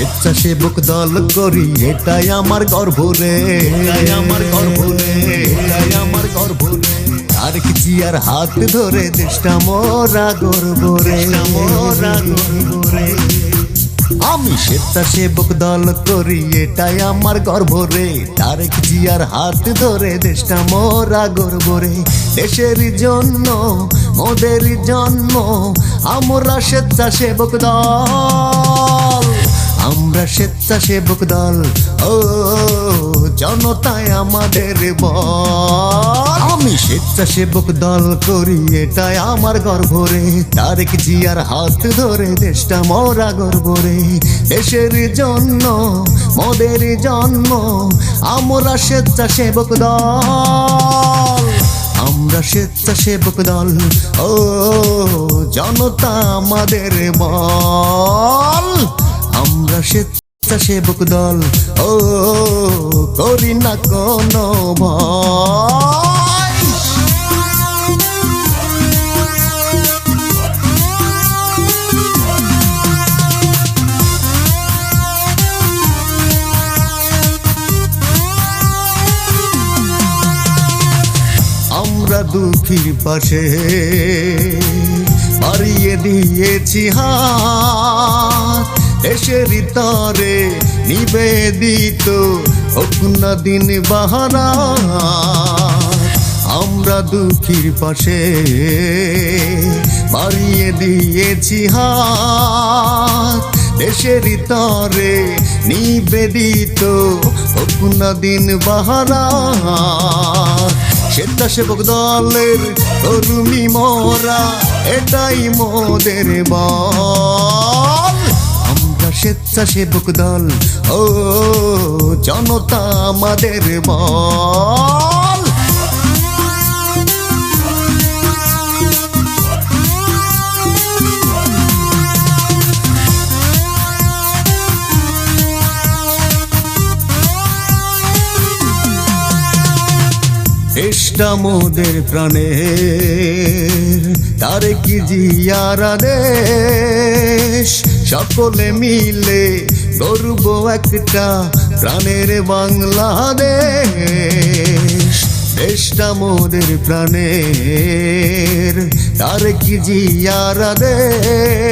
স্বেচ্ছাসেবক দল করি, এটাই আমার গর্ব রে, এটাই আমার গর্ব রে, এটাই আমার গর্ব রে। আর কি জিয়ার হাত ধরে দেশটা মোরা গর্ব রে, মোরা গর্ব রে। আমি স্বেচ্ছাসেবক দল করি, এটাই আমার গর্ব রে। তারেক জিয়ার হাত ধরে দেশটা মোরা গর্ব রে। দেশের জন্য মোদের জন্ম, আমরা স্বেচ্ছাসেবক দল, আমরা স্বেচ্ছাসেবক দল। ও জনতায় আমাদের বল। আমি স্বেচ্ছাসেবক দল করি, এটাই আমার গর্ব রে। তারেক জিয়ার হাত ধরে দেশটা মোরা গর্ব রে। দেশের জন্য মোদের জন্ম, আমরা স্বেচ্ছাসেবক দল, আমরা স্বেচ্ছাসেবক দল। ও জনতা আমাদের বল, আমরা স্বেচ্ছাসেবক দল। ও করি না কোনো ভয়। আমরা দুঃখীর পাশে বাড়িয়ে দিয়েছি হাত, দেশের তরে নিবেদিত হোক না দিন বাহারা। আমরা দুঃখীর পাশে বাড়িয়ে দিয়েছি হাত, দেশের তরে নিবেদিত হোক না দিন বাহারা। স্বেচ্ছাসেবক দলের কর্মী মোরা, এটাই মোদের বল। আমরা স্বেচ্ছাসেবক দল, ও জনতা আমাদের বল। দেশটা মোদের প্রাণের, তারেক জিয়ার দেশ। সকলে মিলে গর্ব একটা প্রাণের বাংলাদেশ। দেশটা মোদের প্রাণের, তারেক জিয়ার দেশ।